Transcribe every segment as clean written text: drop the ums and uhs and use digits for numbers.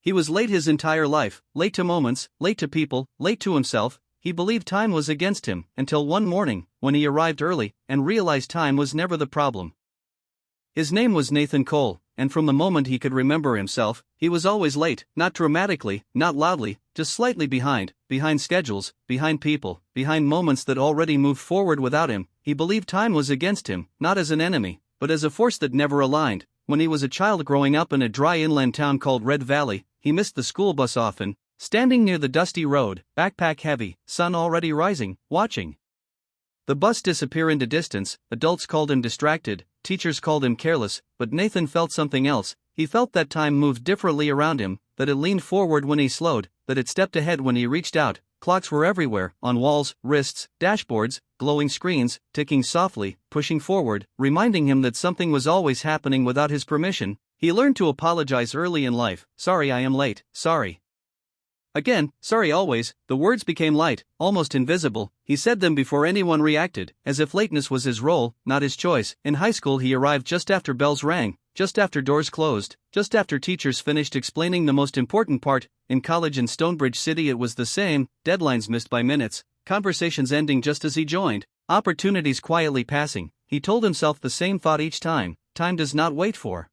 He was late his entire life, late to moments, late to people, late to himself. He believed time was against him, until one morning, when he arrived early, and realized time was never the problem. His name was Nathan Cole, and from the moment he could remember himself, he was always late, not dramatically, not loudly, just slightly behind schedules, behind people, behind moments that already moved forward without him. He believed time was against him, not as an enemy, but as a force that never aligned. When he was a child growing up in a dry inland town called Red Valley, he missed the school bus often, standing near the dusty road, backpack heavy, sun already rising, watching the bus disappear into distance. Adults called him distracted, teachers called him careless, but Nathan felt something else. He felt that time moved differently around him, that it leaned forward when he slowed, that it stepped ahead when he reached out. Clocks were everywhere, on walls, wrists, dashboards, glowing screens, ticking softly, pushing forward, reminding him that something was always happening without his permission. He learned to apologize early in life. Sorry, I am late, sorry. Again, sorry always. The words became light, almost invisible. He said them before anyone reacted, as if lateness was his role, not his choice. In high school he arrived just after bells rang, just after doors closed, just after teachers finished explaining the most important part. In college in Stonebridge City it was the same, deadlines missed by minutes, conversations ending just as he joined, opportunities quietly passing. He told himself the same thought each time: time does not wait for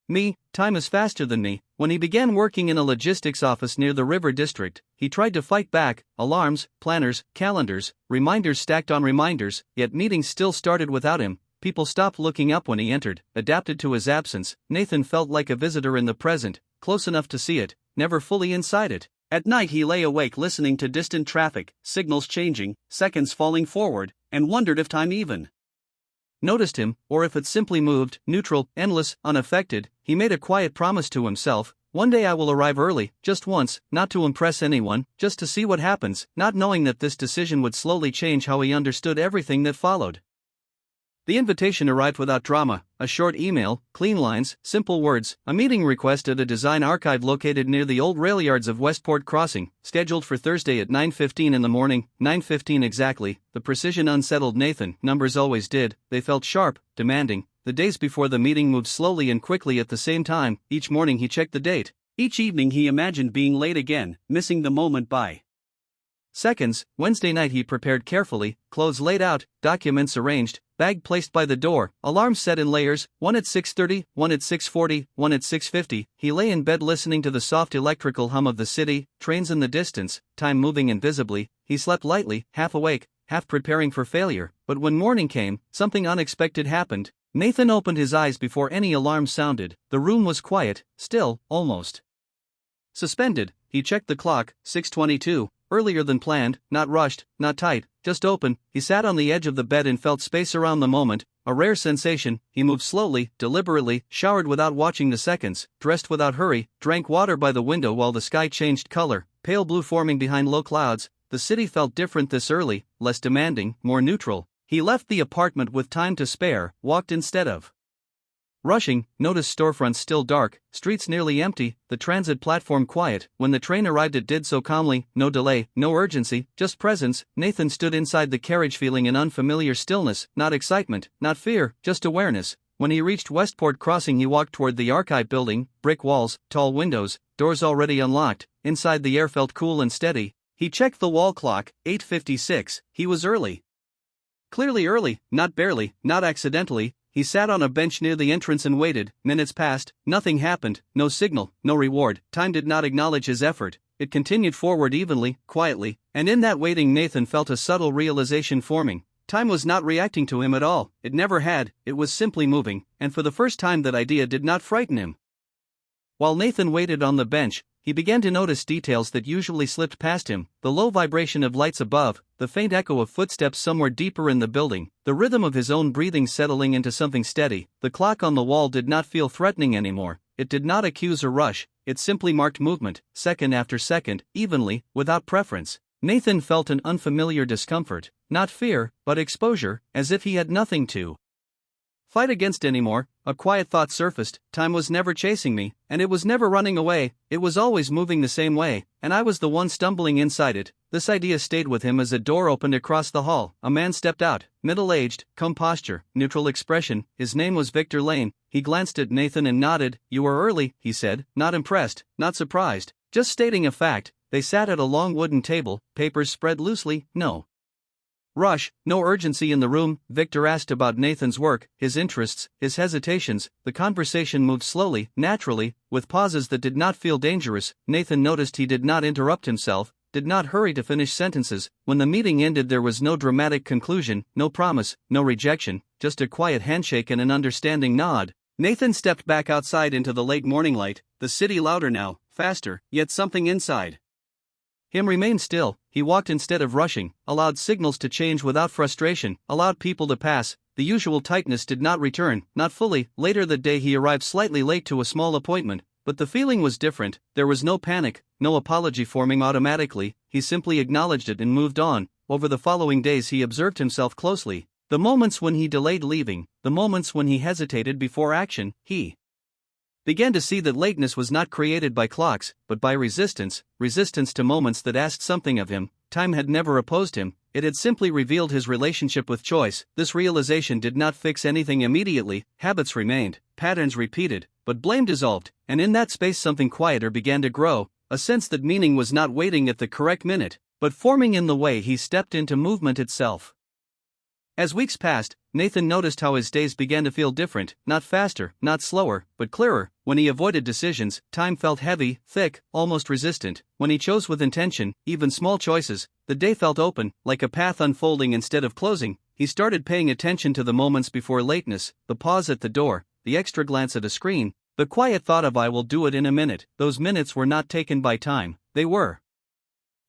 me, time is faster than me. When he began working in a logistics office near the River District, he tried to fight back. Alarms, planners, calendars, reminders stacked on reminders, yet meetings still started without him. People stopped looking up when he entered, adapted to his absence. Nathan felt like a visitor in the present, close enough to see it, never fully inside it. At night he lay awake listening to distant traffic, signals changing, seconds falling forward, and wondered if time even noticed him, or if it simply moved, neutral, endless, unaffected. He made a quiet promise to himself: one day I will arrive early, just once, not to impress anyone, just to see what happens, not knowing that this decision would slowly change how he understood everything that followed. The invitation arrived without drama, a short email, clean lines, simple words, a meeting request at a design archive located near the old rail yards of Westport Crossing, scheduled for Thursday at 9:15 in the morning, 9:15 exactly. The precision unsettled Nathan. Numbers always did. They felt sharp, demanding. The days before the meeting moved slowly and quickly at the same time. Each morning he checked the date. Each evening he imagined being late again, missing the moment by seconds. Wednesday night he prepared carefully, clothes laid out, documents arranged, bag placed by the door, alarms set in layers, one at 6:30, one at 6:40, one at 6:50. He lay in bed listening to the soft electrical hum of the city, trains in the distance, time moving invisibly. He slept lightly, half awake, half preparing for failure. But when morning came, something unexpected happened. Nathan opened his eyes before any alarm sounded. The room was quiet, still, almost suspended. He checked the clock, 6:22. Earlier than planned, not rushed, not tight, just open. He sat on the edge of the bed and felt space around the moment, a rare sensation. He moved slowly, deliberately, showered without watching the seconds, dressed without hurry, drank water by the window while the sky changed color, pale blue forming behind low clouds. The city felt different this early, less demanding, more neutral. He left the apartment with time to spare, walked instead of rushing, noticed storefronts still dark, streets nearly empty, the transit platform quiet. When the train arrived it did so calmly, no delay, no urgency, just presence. Nathan stood inside the carriage feeling an unfamiliar stillness, not excitement, not fear, just awareness. When he reached Westport Crossing he walked toward the archive building, brick walls, tall windows, doors already unlocked. Inside the air felt cool and steady. He checked the wall clock, 8:56, he was early. Clearly early, not barely, not accidentally. He sat on a bench near the entrance and waited. Minutes passed, nothing happened, no signal, no reward. Time did not acknowledge his effort. It continued forward evenly, quietly, and in that waiting Nathan felt a subtle realization forming. Time was not reacting to him at all. It never had. It was simply moving, and for the first time that idea did not frighten him. While Nathan waited on the bench, he began to notice details that usually slipped past him: the low vibration of lights above, the faint echo of footsteps somewhere deeper in the building, the rhythm of his own breathing settling into something steady. The clock on the wall did not feel threatening anymore. It did not accuse or rush, it simply marked movement, second after second, evenly, without preference. Nathan felt an unfamiliar discomfort, not fear, but exposure, as if he had nothing to fight against anymore. A quiet thought surfaced: time was never chasing me, and it was never running away. It was always moving the same way, and I was the one stumbling inside it. this idea stayed with him as a door opened across the hall. A man stepped out, middle-aged, calm posture, neutral expression. His name was Victor Lane. He glanced at Nathan and nodded. "You were early," he said, not impressed, not surprised, just stating a fact. They sat at a long wooden table, papers spread loosely, no rush, no urgency in the room. Victor asked about Nathan's work, his interests, his hesitations. The conversation moved slowly, naturally, with pauses that did not feel dangerous. Nathan noticed he did not interrupt himself, did not hurry to finish sentences. When the meeting ended, there was no dramatic conclusion, no promise, no rejection, just a quiet handshake and an understanding nod. Nathan stepped back outside into the late morning light, the city louder now, faster, yet something inside him remained still. He walked instead of rushing, allowed signals to change without frustration, allowed people to pass. The usual tightness did not return, not fully. Later that day he arrived slightly late to a small appointment, but the feeling was different. There was no panic, no apology forming automatically. He simply acknowledged it and moved on. Over the following days he observed himself closely. The moments when he delayed leaving, the moments when he hesitated before action. He began to see that lateness was not created by clocks, but by resistance to moments that asked something of him. Time had never opposed him, it had simply revealed his relationship with choice. This realization did not fix anything immediately. Habits remained, patterns repeated, but blame dissolved, and in that space something quieter began to grow, a sense that meaning was not waiting at the correct minute, but forming in the way he stepped into movement itself. As weeks passed, Nathan noticed how his days began to feel different, not faster, not slower, but clearer. When he avoided decisions, time felt heavy, thick, almost resistant. When he chose with intention, even small choices, the day felt open, like a path unfolding instead of closing. He started paying attention to the moments before lateness, the pause at the door, the extra glance at a screen, the quiet thought of "I will do it in a minute." Those minutes were not taken by time, they were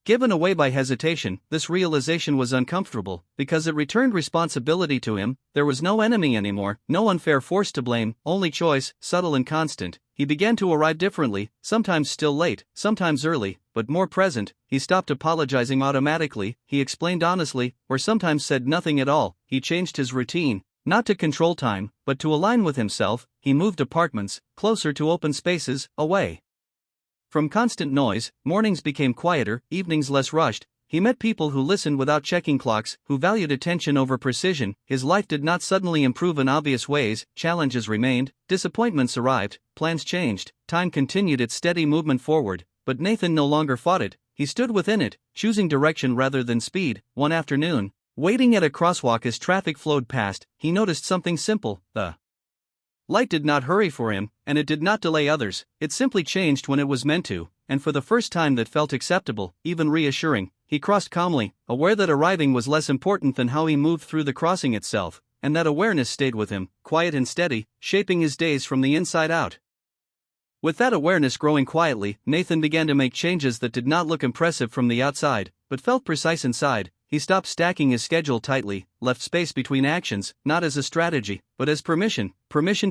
given away by hesitation. This realization was uncomfortable, because it returned responsibility to him. There was no enemy anymore, no unfair force to blame, only choice, subtle and constant. He began to arrive differently, sometimes still late, sometimes early, but more present. He stopped apologizing automatically, he explained honestly, or sometimes said nothing at all. He changed his routine, not to control time, but to align with himself. He moved apartments, closer to open spaces, away from constant noise. Mornings became quieter, evenings less rushed. He met people who listened without checking clocks, who valued attention over precision. His life did not suddenly improve in obvious ways. Challenges remained, disappointments arrived, plans changed, time continued its steady movement forward, but Nathan no longer fought it. He stood within it, choosing direction rather than speed. One afternoon, waiting at a crosswalk as traffic flowed past, he noticed something simple. The light did not hurry for him, and it did not delay others. It simply changed when it was meant to, and for the first time that felt acceptable, even reassuring. He crossed calmly, aware that arriving was less important than how he moved through the crossing itself, and that awareness stayed with him, quiet and steady, shaping his days from the inside out. With that awareness growing quietly, Nathan began to make changes that did not look impressive from the outside, but felt precise inside. He stopped stacking his schedule tightly, left space between actions, not as a strategy, but as permission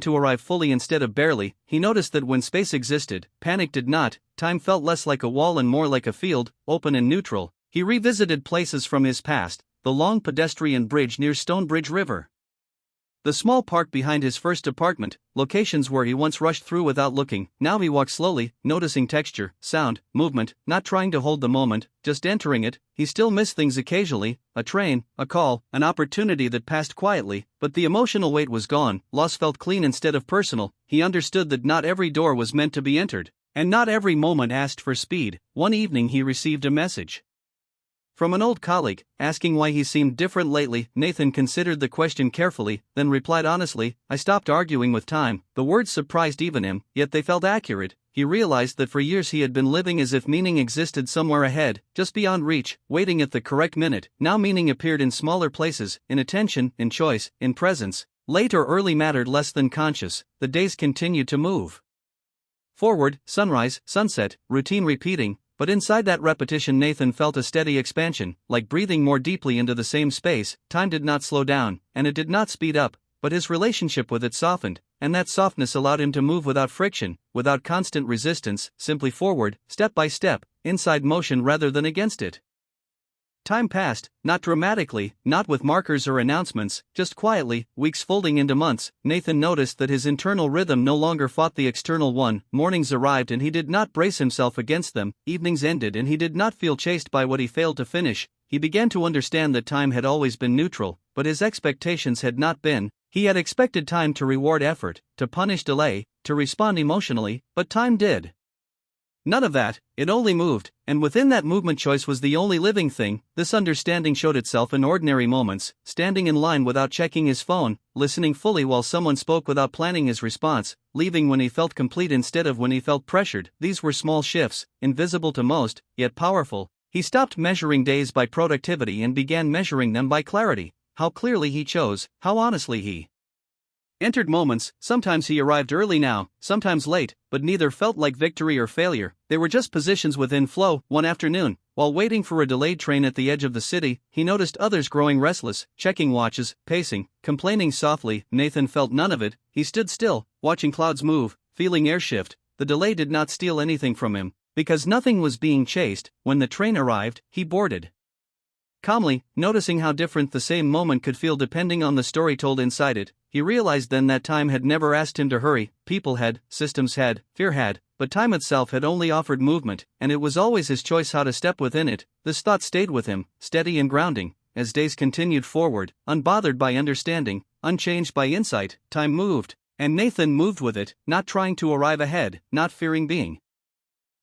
to arrive fully instead of barely. He noticed that when space existed, panic did not. Time felt less like a wall and more like a field, open and neutral. He revisited places from his past, the long pedestrian bridge near Stonebridge River, the small park behind his first apartment, locations where he once rushed through without looking. Now he walked slowly, noticing texture, sound, movement, not trying to hold the moment, just entering it. He still missed things occasionally, a train, a call, an opportunity that passed quietly, but the emotional weight was gone. Loss felt clean instead of personal. He understood that not every door was meant to be entered, and not every moment asked for speed. One evening he received a message from an old colleague, asking why he seemed different lately. Nathan considered the question carefully, then replied honestly, "I stopped arguing with time." The words surprised even him, yet they felt accurate. He realized that for years he had been living as if meaning existed somewhere ahead, just beyond reach, waiting at the correct minute. Now meaning appeared in smaller places, in attention, in choice, in presence. Late or early mattered less than conscious. The days continued to move forward, sunrise, sunset, routine repeating. But inside that repetition Nathan felt a steady expansion, like breathing more deeply into the same space. Time did not slow down, and it did not speed up, but his relationship with it softened, and that softness allowed him to move without friction, without constant resistance, simply forward, step by step, inside motion rather than against it. Time passed, not dramatically, not with markers or announcements, just quietly, weeks folding into months. Nathan noticed that his internal rhythm no longer fought the external one. Mornings arrived and he did not brace himself against them, evenings ended and he did not feel chased by what he failed to finish. He began to understand that time had always been neutral, but his expectations had not been. He had expected time to reward effort, to punish delay, to respond emotionally, but time did none of that. It only moved, and within that movement choice was the only living thing. This understanding showed itself in ordinary moments, standing in line without checking his phone, listening fully while someone spoke without planning his response, leaving when he felt complete instead of when he felt pressured. These were small shifts, invisible to most, yet powerful. He stopped measuring days by productivity and began measuring them by clarity. How clearly he chose, how honestly he entered moments. Sometimes he arrived early now, sometimes late, but neither felt like victory or failure. They were just positions within flow. One afternoon, while waiting for a delayed train at the edge of the city, he noticed others growing restless, checking watches, pacing, complaining softly. Nathan felt none of it. He stood still, watching clouds move, feeling air shift. The delay did not steal anything from him, because nothing was being chased. When the train arrived, he boarded calmly, noticing how different the same moment could feel depending on the story told inside it. He realized then that time had never asked him to hurry. People had, systems had, fear had, but time itself had only offered movement, and it was always his choice how to step within it. This thought stayed with him, steady and grounding, as days continued forward, unbothered by understanding, unchanged by insight. Time moved, and Nathan moved with it, not trying to arrive ahead, not fearing being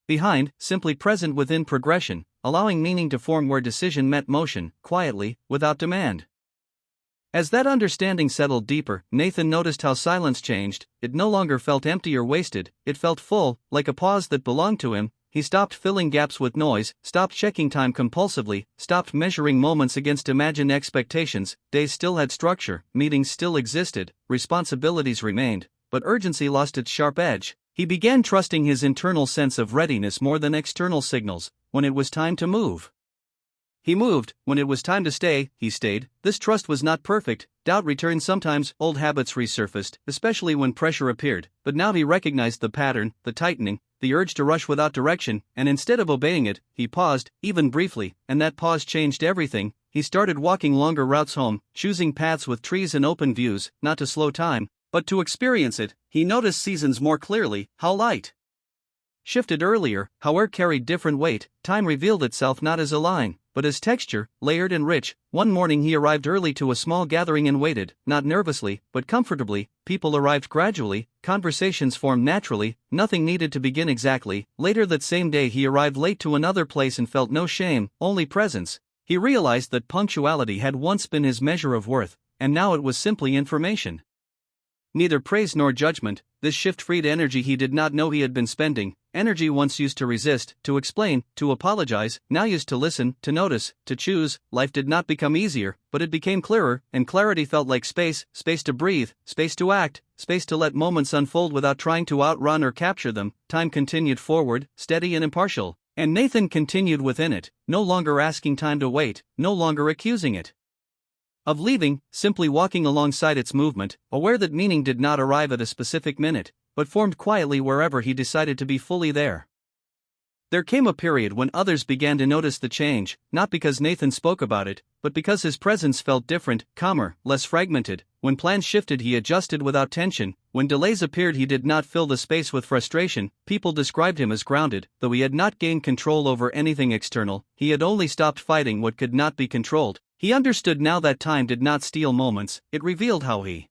behind, simply present within progression, allowing meaning to form where decision met motion, quietly, without demand. As that understanding settled deeper, Nathan noticed how silence changed. It no longer felt empty or wasted, it felt full, like a pause that belonged to him. He stopped filling gaps with noise, stopped checking time compulsively, stopped measuring moments against imagined expectations. Days still had structure, meetings still existed, responsibilities remained, but urgency lost its sharp edge. He began trusting his internal sense of readiness more than external signals. When it was time to move, he moved. When it was time to stay, he stayed. This trust was not perfect. Doubt returned sometimes, old habits resurfaced, especially when pressure appeared. But now he recognized the pattern, the tightening, the urge to rush without direction, and instead of obeying it, he paused, even briefly, and that pause changed everything. He started walking longer routes home, choosing paths with trees and open views, not to slow time, but to experience it. He noticed seasons more clearly, how light shifted earlier, how air carried different weight. Time revealed itself not as a line, but as texture, layered and rich. One morning he arrived early to a small gathering and waited, not nervously, but comfortably. People arrived gradually, conversations formed naturally, nothing needed to begin exactly. Later that same day he arrived late to another place and felt no shame, only presence. He realized that punctuality had once been his measure of worth, and now it was simply information. Neither praise nor judgment. This shift freed energy he did not know he had been spending, energy once used to resist, to explain, to apologize, now used to listen, to notice, to choose. Life did not become easier, but it became clearer, and clarity felt like space, space to breathe, space to act, space to let moments unfold without trying to outrun or capture them. Time continued forward, steady and impartial, and Nathan continued within it, no longer asking time to wait, no longer accusing it of leaving, simply walking alongside its movement, aware that meaning did not arrive at a specific minute, but formed quietly wherever he decided to be fully there. There came a period when others began to notice the change, not because Nathan spoke about it, but because his presence felt different, calmer, less fragmented. When plans shifted he adjusted without tension, when delays appeared he did not fill the space with frustration. People described him as grounded, though he had not gained control over anything external, he had only stopped fighting what could not be controlled. He understood now that time did not steal moments, it revealed how he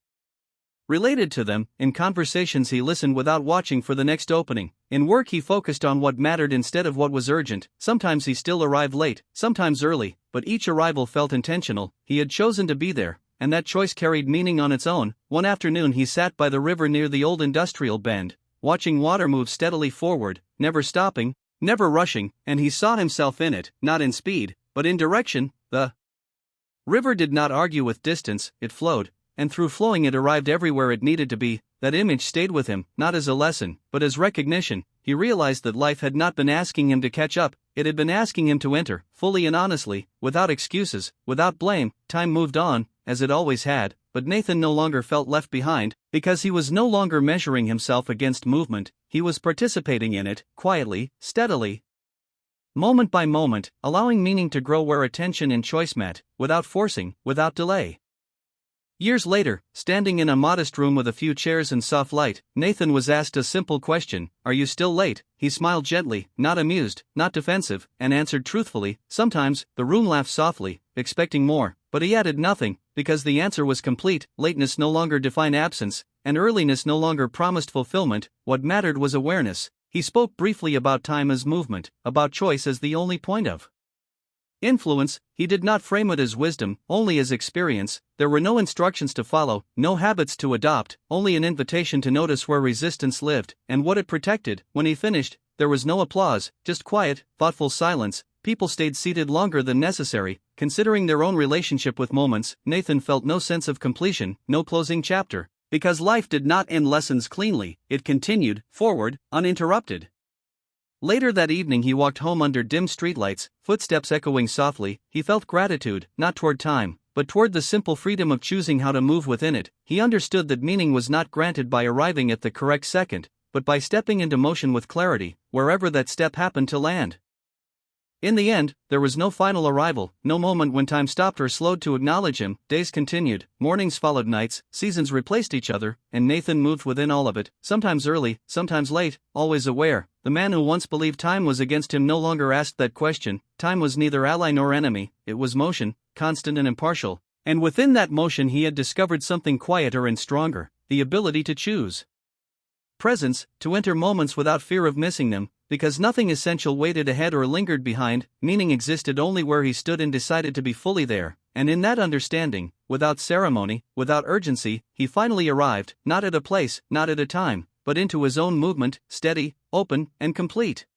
related to them. In conversations he listened without watching for the next opening. In work he focused on what mattered instead of what was urgent. Sometimes he still arrived late, sometimes early, but each arrival felt intentional. He had chosen to be there, and that choice carried meaning on its own. One afternoon he sat by the river near the old industrial bend, watching water move steadily forward, never stopping, never rushing, and he saw himself in it, not in speed, but in direction. The river did not argue with distance, it flowed, and through flowing it arrived everywhere it needed to be. That image stayed with him, not as a lesson, but as recognition. He realized that life had not been asking him to catch up, it had been asking him to enter, fully and honestly, without excuses, without blame. Time moved on, as it always had, but Nathan no longer felt left behind, because he was no longer measuring himself against movement, he was participating in it, quietly, steadily. moment by moment, allowing meaning to grow where attention and choice met, without forcing, without delay. Years later, standing in a modest room with a few chairs and soft light, Nathan was asked a simple question: "Are you still late?" He smiled gently, not amused, not defensive, and answered truthfully, "Sometimes." The room laughed softly, expecting more, but he added nothing, because the answer was complete. Lateness no longer defined absence, and earliness no longer promised fulfillment. What mattered was awareness. He spoke briefly about time as movement, about choice as the only point of influence. He did not frame it as wisdom, only as experience. There were no instructions to follow, no habits to adopt, only an invitation to notice where resistance lived, and what it protected. When he finished, there was no applause, just quiet, thoughtful silence. People stayed seated longer than necessary, considering their own relationship with moments. Nathan felt no sense of completion, no closing chapter. Because life did not end lessons cleanly, it continued, forward, uninterrupted. Later that evening he walked home under dim streetlights, footsteps echoing softly. He felt gratitude, not toward time, but toward the simple freedom of choosing how to move within it. He understood that meaning was not granted by arriving at the correct second, but by stepping into motion with clarity, wherever that step happened to land. In the end, there was no final arrival, no moment when time stopped or slowed to acknowledge him. Days continued, mornings followed nights, seasons replaced each other, and Nathan moved within all of it, sometimes early, sometimes late, always aware. The man who once believed time was against him no longer asked that question. Time was neither ally nor enemy, it was motion, constant and impartial, and within that motion he had discovered something quieter and stronger: the ability to choose presence, to enter moments without fear of missing them, because nothing essential waited ahead or lingered behind. Meaning existed only where he stood and decided to be fully there, and in that understanding, without ceremony, without urgency, he finally arrived, not at a place, not at a time, but into his own movement, steady, open, and complete.